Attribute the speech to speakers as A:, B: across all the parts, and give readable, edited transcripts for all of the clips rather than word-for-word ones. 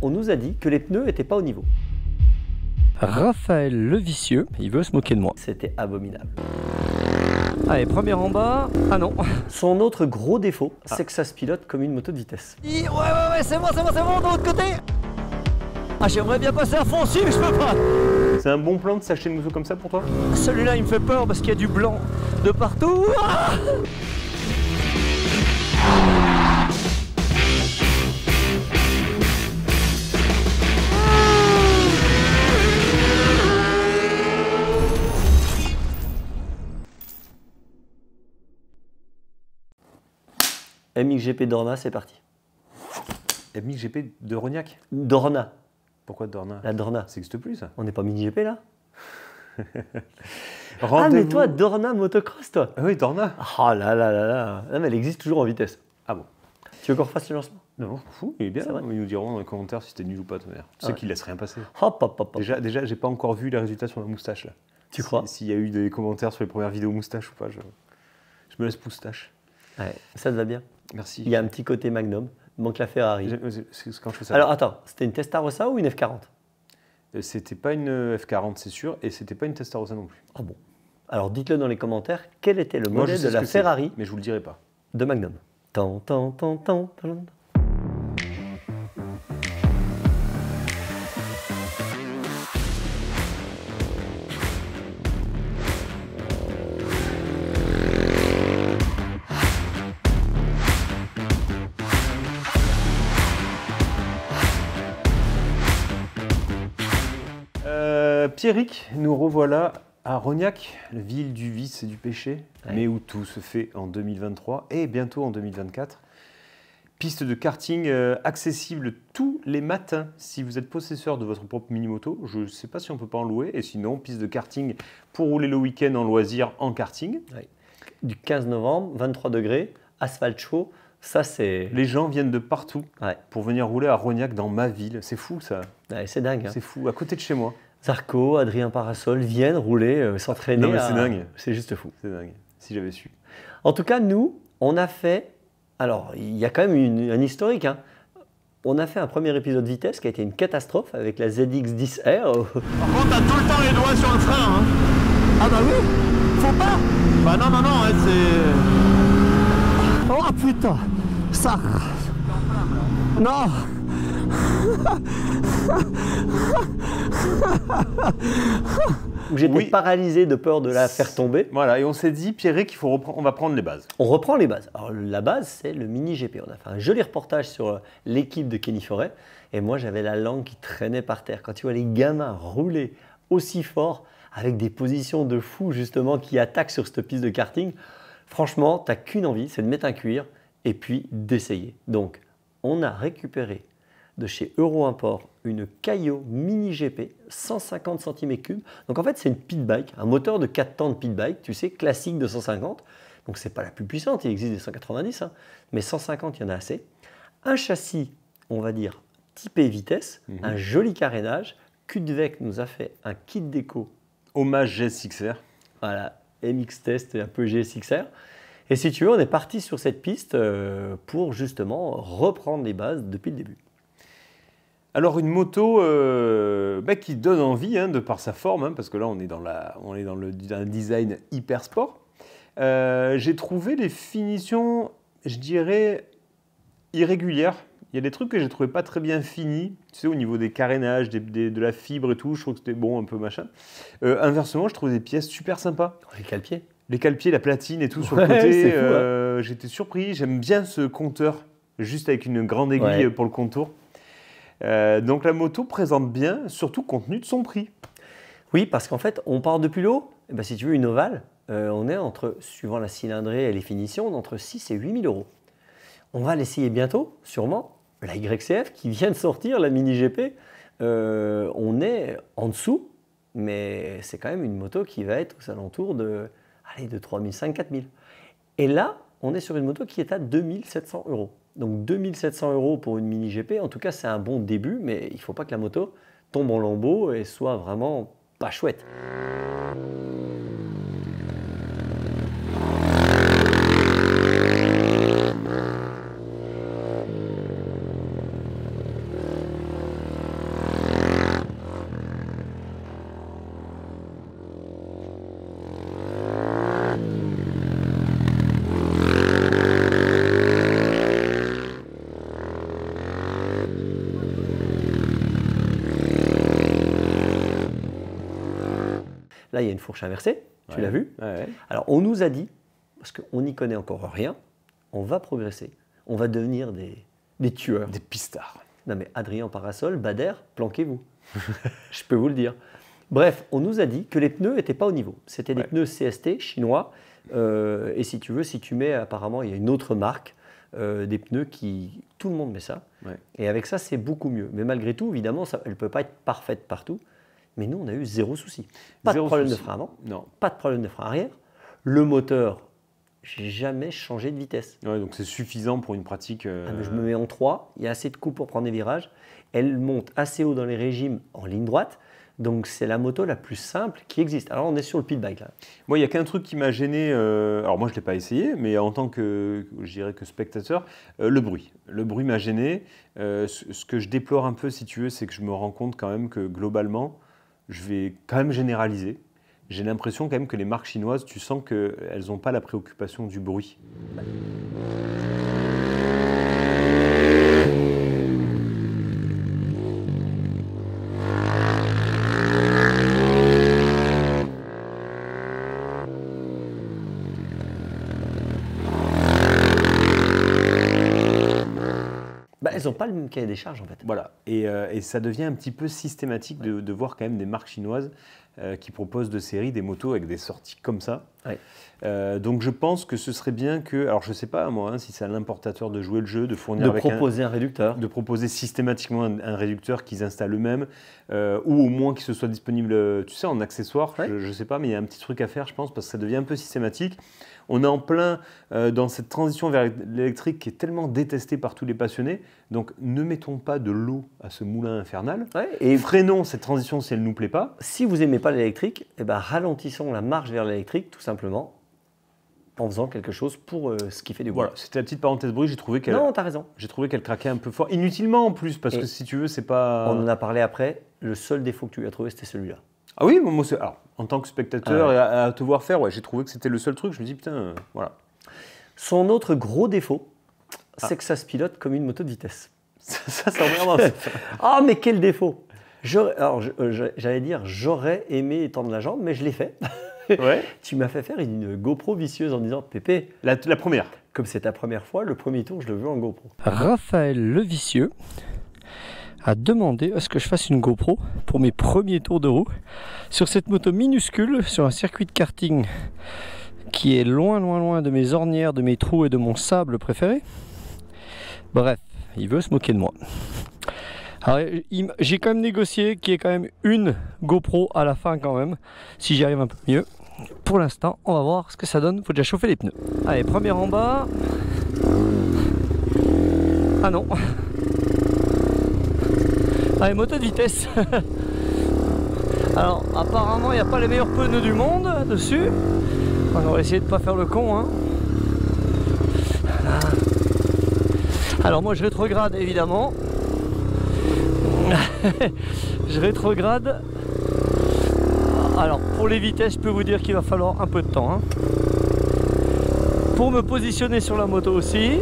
A: on nous a dit que les pneus n'étaient pas au niveau.
B: Raphaël le vicieux, il veut se moquer de moi.
A: C'était abominable.
B: Allez, première en bas. Ah non.
A: Son autre gros défaut, c'est que ça se pilote comme une moto de vitesse.
B: Ouais, c'est bon, de l'autre côté. Ah, j'aimerais bien passer à fond aussi, mais je peux pas.
C: C'est un bon plan de s'acheter une moto comme ça pour toi?
B: Celui-là, il me fait peur parce qu'il y a du blanc de partout. Ah,
A: MXGP Dorna, c'est parti.
C: MXGP de Rognac?
A: Dorna,
C: Pourquoi Dorna?
A: la Dorna.
C: Ça n'existe plus ça.
A: On n'est pas mini-GP là? Ah,
C: Rendez-vous-
A: mais toi, Dorna motocross, toi?
C: Ah oui, Dorna.
A: Ah là là là là. Non, mais elle existe toujours en vitesse.
C: Ah bon?
A: Tu veux qu'on refasse le lancement?
C: Non, fou, il est bien.
A: C'est vrai.
C: Ils nous diront dans les commentaires si c'était nul ou pas, ta mère. Tu sais
A: Ouais.
C: qu'ils laissent rien passer.
A: Hop, hop, hop, hop.
C: Déjà, j'ai pas encore vu les résultats sur la moustache là.
A: Tu crois?
C: S'il y a eu des commentaires sur les premières vidéos moustache ou pas, je me laisse moustache.
A: Ouais, ça te va bien.
C: Merci.
A: Il y a un petit côté Magnum, il manque la Ferrari.
C: C'est quand je fais ça.
A: Alors attends, c'était une Testarossa ou une F40?
C: C'était pas une F40, c'est sûr, et c'était pas une Testarossa non plus.
A: Ah bon. Alors dites-le dans les commentaires, quel était le
C: Moi, je
A: modèle
C: sais
A: de
C: ce
A: la
C: que c'est,
A: Ferrari
C: mais je vous le dirai pas.
A: de Magnum? Tan, tan, tan, tan, tan.
C: Pierrick, nous revoilà à Rognac, la ville du vice et du péché,
A: Ouais.
C: mais où tout se fait en 2023 et bientôt en 2024. Piste de karting accessible tous les matins si vous êtes possesseur de votre propre mini-moto. Je ne sais pas si on peut pas en louer, et sinon, piste de karting pour rouler le week-end en loisir en karting.
A: Du 15 novembre, 23 degrés, asphalte chaud, ça c'est...
C: Les gens viennent de partout
A: Ouais.
C: pour venir rouler à Rognac dans ma ville. C'est fou ça,
A: Ouais, c'est dingue. Hein.
C: c'est fou, à côté de chez moi.
A: Zarco, Adrien Parasol viennent rouler, s'entraîner.
C: Non, mais c'est dingue.
A: C'est juste fou.
C: C'est dingue, si j'avais su.
A: En tout cas, nous, on a fait... Alors, il y a quand même un historique. Hein. On a fait un premier épisode vitesse qui a été une catastrophe avec la ZX10R.
D: Par contre, t'as tout le temps les doigts sur le frein, hein.
B: ah bah oui, faut pas.
D: Bah non, ouais, c'est...
B: Oh putain, ça. Non.
A: Où j'étais
C: Oui.
A: paralysé de peur de la faire tomber.
C: Voilà, et on s'est dit, Pierrick, on va prendre les bases.
A: On reprend les bases. Alors la base, c'est le mini GP. On a fait un joli reportage sur l'équipe de Kenny Forêt. Et moi, j'avais la langue qui traînait par terre. Quand tu vois les gamins rouler aussi fort, avec des positions de fou justement qui attaquent sur cette piste de karting, franchement, tu n'as qu'une envie, c'est de mettre un cuir et puis d'essayer. Donc, on a récupéré de chez Euro Import une Caio Mini GP 150 cm3. Donc en fait, c'est une pit bike, un moteur de 4 temps de pit bike, tu sais, classique de 150. Donc c'est pas la plus puissante, il existe des 190, hein, mais 150, il y en a assez. Un châssis, on va dire, typé vitesse, un joli carénage. Cudvec nous a fait un kit déco.
C: Hommage GSXR.
A: Voilà, MX Test et un peu GSXR. Et si tu veux, on est parti sur cette piste pour justement reprendre les bases depuis le début.
C: Alors une moto qui donne envie de par sa forme, hein, parce que là on est dans un design hyper sport. J'ai trouvé les finitions, je dirais, irrégulières. Il y a des trucs que j'ai trouvé pas très bien finis, tu sais, au niveau des carénages, de la fibre et tout, je trouve que c'était bon, un peu machin. Inversement, je trouve des pièces super sympas.
A: Les cale-pieds.
C: Les cale-pieds, la platine et tout sur le
A: Ouais,
C: côté,
A: c'est fou, hein.
C: j'étais surpris. J'aime bien ce compteur, juste avec une grande aiguille
A: Ouais.
C: pour le contour. Donc la moto présente bien, surtout compte tenu de son prix.
A: Oui, parce qu'en fait, on part depuis le haut. Eh ben, si tu veux une ovale, on est entre, suivant la cylindrée et les finitions, entre 6 et 8 000 euros. On va l'essayer bientôt, sûrement. La YCF qui vient de sortir, la Mini GP, on est en dessous, mais c'est quand même une moto qui va être aux alentours de 3 500, 4 000. Et là, on est sur une moto qui est à 2 700 euros. Donc 2 700 euros pour une Mini GP, en tout cas c'est un bon début, mais il ne faut pas que la moto tombe en lambeaux et soit vraiment pas chouette. Là, il y a une fourche inversée, tu
C: Ouais.
A: l'as vu.
C: Ouais.
A: Alors, on nous a dit, parce qu'on n'y connaît encore rien, on va progresser. On va devenir des tueurs.
C: Des pistards.
A: Non mais Adrien Parasol, Bader, planquez-vous. Je peux vous le dire. Bref, on nous a dit que les pneus n'étaient pas au niveau. C'était des
C: Ouais.
A: pneus CST chinois. Et si tu veux, si tu mets, apparemment, il y a une autre marque, des pneus qui... Tout le monde met ça.
C: Ouais.
A: Et avec ça, c'est beaucoup mieux. Mais malgré tout, évidemment, elle ne peut pas être parfaite partout. Mais nous, on a eu zéro souci. Pas
C: Zéro
A: de problème
C: souci.
A: de frein avant,
C: Non.
A: pas de problème de frein arrière. Le moteur, j'ai jamais changé de vitesse.
C: Ouais, donc c'est suffisant pour une pratique.
A: Ah, mais je me mets en 3, il y a assez de coups pour prendre des virages. Elle monte assez haut dans les régimes en ligne droite. Donc c'est la moto la plus simple qui existe. Alors on est sur le pit bike là.
C: Moi, il n'y a qu'un truc qui m'a gêné. Alors moi, je ne l'ai pas essayé, mais en tant que, je dirais que spectateur, le bruit. Le bruit m'a gêné. Ce que je déplore un peu, si tu veux, c'est que je me rends compte quand même que globalement, je vais quand même généraliser. J'ai l'impression quand même que les marques chinoises, tu sens qu'elles n'ont pas la préoccupation du bruit.
A: Bah, elles n'ont pas le même cahier des charges en fait.
C: Voilà, et ça devient un petit peu systématique de voir quand même des marques chinoises qui proposent de série des motos avec des sorties comme ça.
A: Ouais.
C: Donc je pense que ce serait bien que, alors je ne sais pas moi, hein, si c'est à l'importateur de jouer le jeu, de fournir
A: De
C: avec
A: proposer un réducteur.
C: de proposer systématiquement un réducteur qu'ils installent eux-mêmes, ou au moins qu'il se soit disponible, tu sais, en accessoire,
A: Ouais.
C: je ne sais pas, mais il y a un petit truc à faire, je pense, parce que ça devient un peu systématique. On est en plein dans cette transition vers l'électrique qui est tellement détestée par tous les passionnés, donc ne mettons pas de l'eau à ce moulin infernal,
A: Ouais, et
C: freinons cette transition si elle ne nous plaît pas.
A: si vous n'aimez pas l'électrique, eh ben, ralentissons la marche vers l'électrique tout simplement en faisant quelque chose pour ce qui fait du bruit.
C: Voilà, c'était la petite parenthèse bruit, j'ai trouvé
A: Non, t'as raison.
C: qu'elle craquait un peu fort, inutilement en plus, parce
A: Et
C: que si tu veux, c'est pas...
A: On en a parlé après. Le seul défaut que tu lui as trouvé, c'était celui-là.
C: Ah oui, moi, alors, en tant que spectateur,
A: Ah ouais.
C: et à te voir faire, ouais, j'ai trouvé que c'était le seul truc. Je me dis, putain, voilà.
A: Son autre gros défaut, c'est que ça se pilote comme une moto de vitesse.
C: Ça emmerde.
A: Ah, mais quel défaut! J'allais dire, j'aurais aimé étendre la jambe, mais je l'ai fait.
C: Ouais.
A: Tu m'as fait faire une GoPro vicieuse en disant, Pépé,
C: La première.
A: comme c'est ta première fois, le premier tour, je le veux en GoPro.
E: Raphaël Levicieux a demandé à ce que je fasse une GoPro pour mes premiers tours de roue sur cette moto minuscule, sur un circuit de karting qui est loin, loin, loin de mes ornières, de mes trous et de mon sable préféré. Bref, il veut se moquer de moi. Alors, j'ai quand même négocié qu'il y ait quand même une GoPro à la fin quand même, si j'y arrive un peu mieux. Pour l'instant, on va voir ce que ça donne. Faut déjà chauffer les pneus. Allez, première en bas. Ah non. Allez, moto de vitesse. Alors, apparemment, il n'y a pas les meilleurs pneus du monde dessus. On va essayer de ne pas faire le con. Hein. Voilà. Alors, moi, je rétrograde évidemment. Je rétrograde. Alors, pour les vitesses, je peux vous dire qu'il va falloir un peu de temps. Hein. Pour me positionner sur la moto aussi.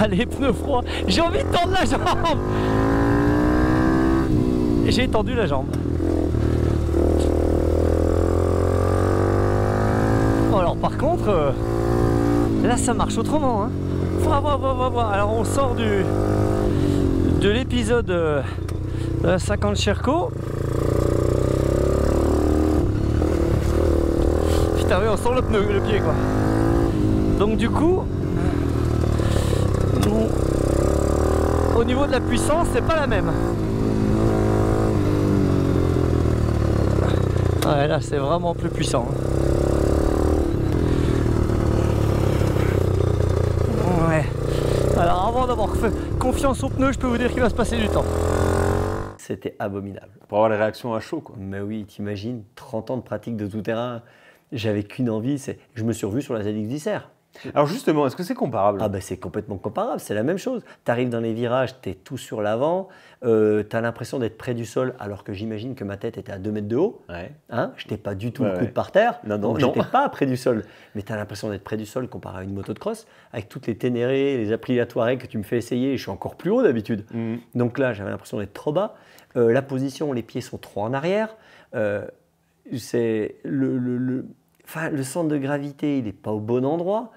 E: Allez, pneus froids. J'ai envie de tendre la jambe. J'ai tendu la jambe. Alors par contre, là ça marche autrement. Hein. Voir. Alors on sort de l'épisode de la 50 Sherco. Putain oui, on sent le pied quoi. Donc du coup, au niveau de la puissance, c'est pas la même. Ouais, là c'est vraiment plus puissant. Ouais. Alors avant d'avoir fait confiance aux pneus, je peux vous dire qu'il va se passer du temps.
A: C'était abominable.
C: Pour avoir les réactions à chaud, quoi.
A: Mais oui, t'imagines, 30 ans de pratique de tout-terrain, j'avais qu'une envie, c'est je me suis revu sur la ZX-10R.
C: Alors justement, est-ce que c'est comparable?
A: Ah ben c'est complètement comparable, c'est la même chose. Tu arrives dans les virages, tu es tout sur l'avant, tu as l'impression d'être près du sol alors que j'imagine que ma tête était à 2 mètres de haut.
C: Ouais.
A: Hein, je n'étais pas du tout
C: Ouais,
A: le coude
C: ouais.
A: par terre,
C: Non,
A: donc
C: non.
A: j'étais pas près du sol. Mais tu as l'impression d'être près du sol comparé à une moto de cross, avec toutes les Ténéré, les Aprilia Touareg que tu me fais essayer, et je suis encore plus haut d'habitude. Donc là, j'avais l'impression d'être trop bas. La position, les pieds sont trop en arrière. c'est enfin, le centre de gravité, il n'est pas au bon endroit.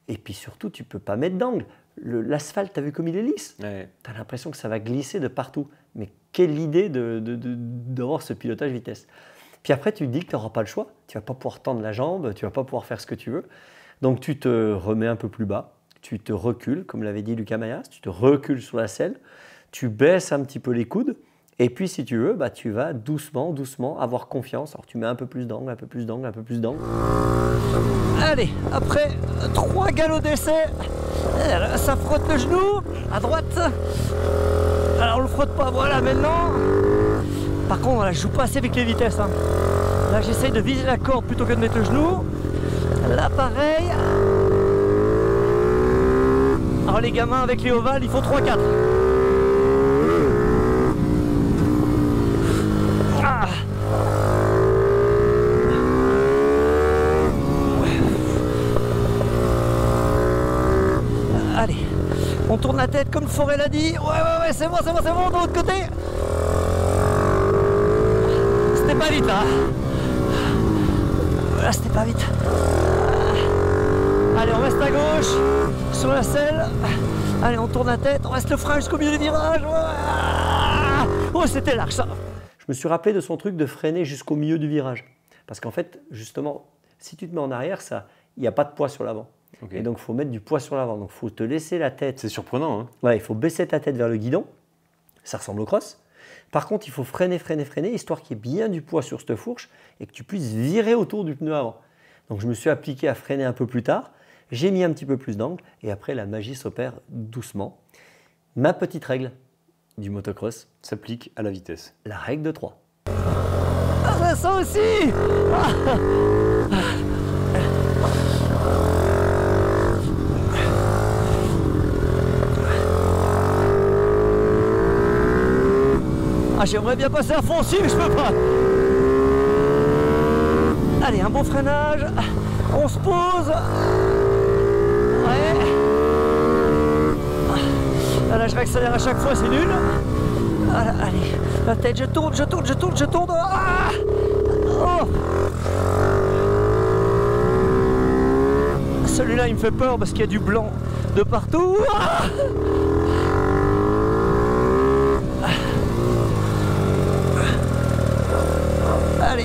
A: Et puis surtout, tu ne peux pas mettre d'angle. L'asphalte, tu as vu comme il est lisse?
C: Ouais.
A: Tu as l'impression que ça va glisser de partout. Mais quelle idée d'avoir ce pilotage vitesse. Puis après, tu te dis que tu n'auras pas le choix. Tu ne vas pas pouvoir tendre la jambe, tu ne vas pas pouvoir faire ce que tu veux. Donc tu te remets un peu plus bas, tu te recules, comme l'avait dit Lucas Mayas, tu te recules sur la selle, tu baisses un petit peu les coudes. Et puis, si tu veux, bah, tu vas doucement, doucement avoir confiance. Alors, tu mets un peu plus d'angle, un peu plus d'angle, un peu plus d'angle.
B: Allez, après 3 galops d'essai, ça frotte le genou à droite. Alors on le frotte pas, voilà maintenant. Par contre, voilà, je joue pas assez avec les vitesses. Hein. Là, j'essaye de viser la corde plutôt que de mettre le genou. Là, pareil. Alors les gamins avec les ovales, ils font 3-4. Ah. Allez, on tourne la tête comme Forêt l'a dit. Ouais, c'est bon, de l'autre côté. C'était pas vite là. Là, c'était pas vite. Allez, on reste à gauche, sur la selle. Allez, on tourne la tête, on reste le frein jusqu'au milieu du virage. Oh, c'était large ça.
A: Je me suis rappelé de son truc de freiner jusqu'au milieu du virage. Parce qu'en fait, justement, si tu te mets en arrière, il n'y a pas de poids sur l'avant.
C: Okay.
A: Et donc, il faut mettre du poids sur l'avant. Donc, il faut te laisser la tête.
C: C'est surprenant. Hein.
A: Ouais, il faut baisser ta tête vers le guidon. Ça ressemble au cross. Par contre, il faut freiner, histoire qu'il y ait bien du poids sur cette fourche et que tu puisses virer autour du pneu avant. Donc, je me suis appliqué à freiner un peu plus tard. J'ai mis un petit peu plus d'angle et après, la magie s'opère doucement. Ma petite règle du motocross
C: s'applique à la vitesse.
A: La règle de 3.
B: Ah, ça aussi. Ah, j'aimerais bien passer à fond aussi, mais je peux pas. Allez, un bon freinage. On se pose. Ouais. Là, je réaccélère à chaque fois, c'est nul. Allez, la tête, je tourne. Ah, oh. Celui-là, il me fait peur parce qu'il y a du blanc de partout. Ah. Allez.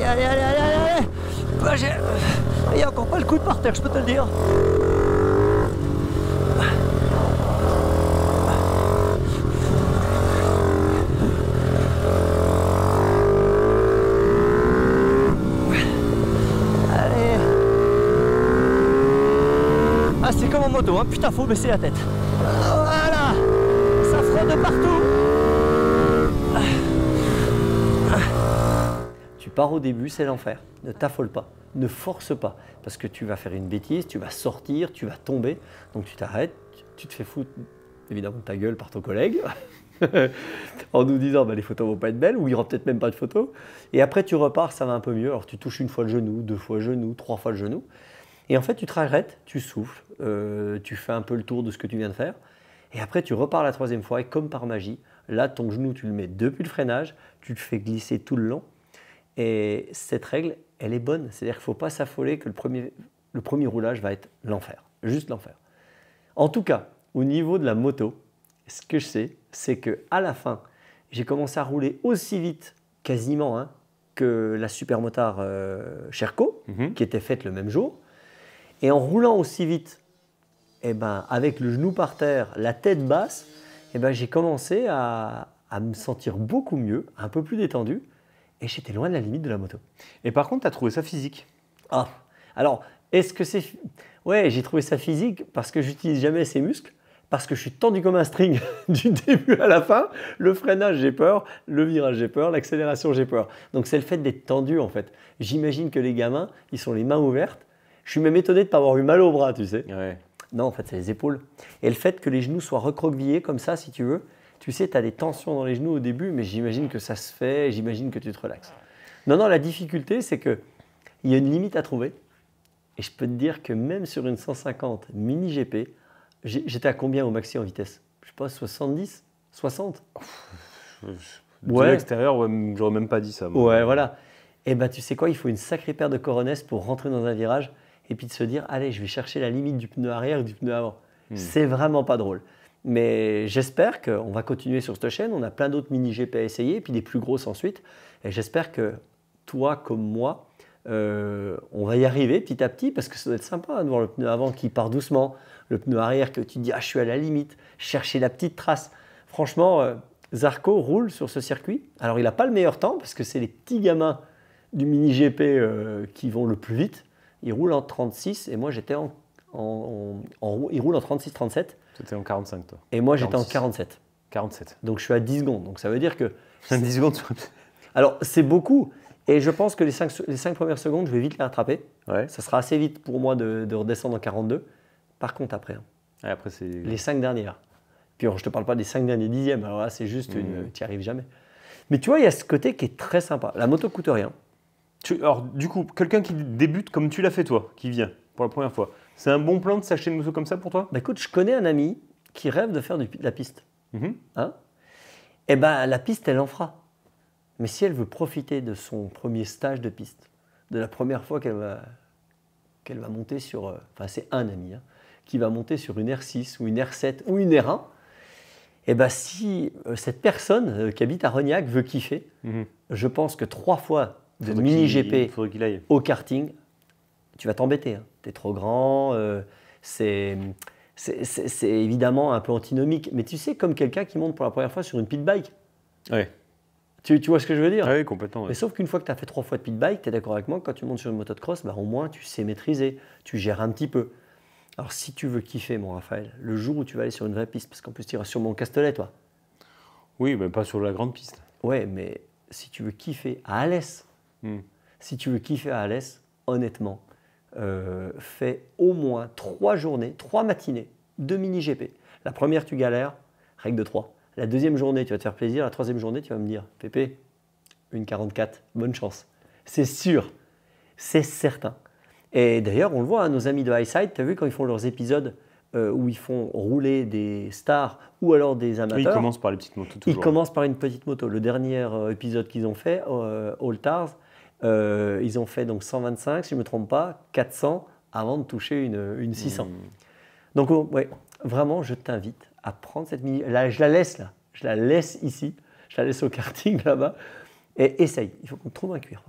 B: Bah, il n'y a encore pas le coude par terre, je peux te le dire. Allez. Ah, c'est comme en moto, hein. Putain, faut baisser la tête. Voilà. Ça frotte de partout.
A: Tu pars au début, c'est l'enfer. Ne t'affole pas, ne force pas. Parce que tu vas faire une bêtise, tu vas sortir, tu vas tomber. Donc tu t'arrêtes, tu te fais foutre évidemment de ta gueule par ton collègue. En nous disant bah, les photos vont pas être belles ou il n'y aura peut-être même pas de photos. Et après tu repars, ça va un peu mieux. Alors tu touches une fois le genou, 2 fois le genou, 3 fois le genou. Et en fait tu te arrêtes, tu souffles, tu fais un peu le tour de ce que tu viens de faire. Et après tu repars la 3e fois et comme par magie, là ton genou tu le mets depuis le freinage, tu le fais glisser tout le long. Et cette règle, elle est bonne. C'est-à-dire qu'il ne faut pas s'affoler que le premier roulage va être l'enfer. Juste l'enfer. En tout cas, au niveau de la moto, ce que je sais, c'est qu'à la fin, j'ai commencé à rouler aussi vite, quasiment, hein, que la supermotard Sherco, qui était faite le même jour. Et en roulant aussi vite, eh ben, avec le genou par terre, la tête basse, eh ben, j'ai commencé à me sentir beaucoup mieux, un peu plus détendu. Et j'étais loin de la limite de la moto.
C: Et par contre, tu as trouvé ça physique?
A: Ah, alors, est-ce que c'est... Ouais, j'ai trouvé ça physique parce que j'utilise jamais ces muscles, parce que je suis tendu comme un string du début à la fin. Le freinage, j'ai peur. Le virage, j'ai peur. L'accélération, j'ai peur. Donc, c'est le fait d'être tendu, en fait. J'imagine que les gamins, ils sont les mains ouvertes. Je suis même étonné de ne pas avoir eu mal au bras, tu sais.
C: Ouais.
A: Non, en fait, c'est les épaules. Et le fait que les genoux soient recroquevillés comme ça, si tu veux, tu sais, tu as des tensions dans les genoux au début, mais j'imagine que ça se fait, j'imagine que tu te relaxes. Non, la difficulté, c'est qu'il y a une limite à trouver. Et je peux te dire que même sur une 150 mini GP, j'étais à combien au maxi en vitesse? Je sais pas, 70, 60
C: De l'extérieur, ouais, j'aurais même pas dit ça. Moi.
A: Ouais, voilà. Et ben tu sais quoi, il faut une sacrée paire de coronets pour rentrer dans un virage et puis de se dire, allez, je vais chercher la limite du pneu arrière et du pneu avant. C'est vraiment pas drôle. Mais j'espère qu'on va continuer sur cette chaîne. On a plein d'autres mini-GP à essayer, et puis des plus grosses ensuite. Et j'espère que toi, comme moi, on va y arriver petit à petit, parce que ça doit être sympa de voir le pneu avant qui part doucement, le pneu arrière que tu te dis, ah, je suis à la limite, chercher la petite trace. Franchement, Zarco roule sur ce circuit. Alors, il n'a pas le meilleur temps, parce que c'est les petits gamins du mini-GP qui vont le plus vite. Il roule en 36, et moi, j'étais il roule en 36-37.
C: C'était en 45, toi.
A: Et moi, j'étais en
C: 46.
A: 47.
C: 47.
A: Donc, je suis à 10 secondes. Donc, ça veut dire que…
C: 10 secondes.
A: Alors, c'est beaucoup. Et je pense que les 5 premières secondes, je vais vite les rattraper.
C: Ouais.
A: Ça sera assez vite pour moi de redescendre en 42. Par contre, après,
C: Et après, c'est…
A: les 5 dernières. Puis, je ne te parle pas des 5 derniers dixièmes. Alors là, c'est juste tu n'y arrives jamais. Mais tu vois, il y a ce côté qui est très sympa. La moto coûte rien.
C: Alors, du coup, quelqu'un qui débute comme tu l'as fait, toi, qui vient pour la première fois, c'est un bon plan de s'acheter une moto comme ça pour toi?
A: Bah, écoute, je connais un ami qui rêve de faire de la piste.
C: Mhm.
A: Hein? Eh ben, la piste, elle en fera. Mais si elle veut profiter de son premier stage de piste, de la première fois qu'elle va monter sur… Enfin, c'est un ami, hein, qui va monter sur une R6 ou une R7 ou une R1, eh ben, si cette personne qui habite à Rognac veut kiffer, je pense que 3 fois de mini-GP
C: faudrait qu'il aille.
A: au karting, tu vas t'embêter. Hein. Tu es trop grand, c'est évidemment un peu antinomique. Mais tu sais, comme quelqu'un qui monte pour la première fois sur une pit bike.
C: Ouais.
A: Tu vois ce que je veux dire?
C: Oui, complètement. Ouais.
A: Mais sauf qu'une fois que tu as fait 3 fois de pit bike, tu es d'accord avec moi, quand tu montes sur une moto de cross, bah, au moins tu sais maîtriser, tu gères un petit peu. Alors si tu veux kiffer, mon Raphaël, le jour où tu vas aller sur une vraie piste, parce qu'en plus tu iras sur mon Castellet, toi.
C: Oui, mais pas sur la grande piste.
A: Ouais, mais si tu veux kiffer à Alès, honnêtement, fais au moins 3 journées, 3 matinées de mini-GP. La première, tu galères, règle de 3. La deuxième journée, tu vas te faire plaisir. La troisième journée, tu vas me dire, Pépé, une 44, bonne chance. C'est sûr, c'est certain. Et d'ailleurs, on le voit, hein, nos amis de Highside, tu as vu quand ils font leurs épisodes où ils font rouler des stars ou alors des amateurs.
C: Oui, ils commencent par les petites motos toujours.
A: Ils commencent par une petite moto. Le dernier épisode qu'ils ont fait, All Tars, ils ont fait donc 125, si je ne me trompe pas, 400 avant de toucher une 600. Donc, ouais, vraiment, je t'invite à prendre cette mini. Là, je la laisse ici, je la laisse au karting là-bas, et essaye. Il faut qu'on trouve un cuir.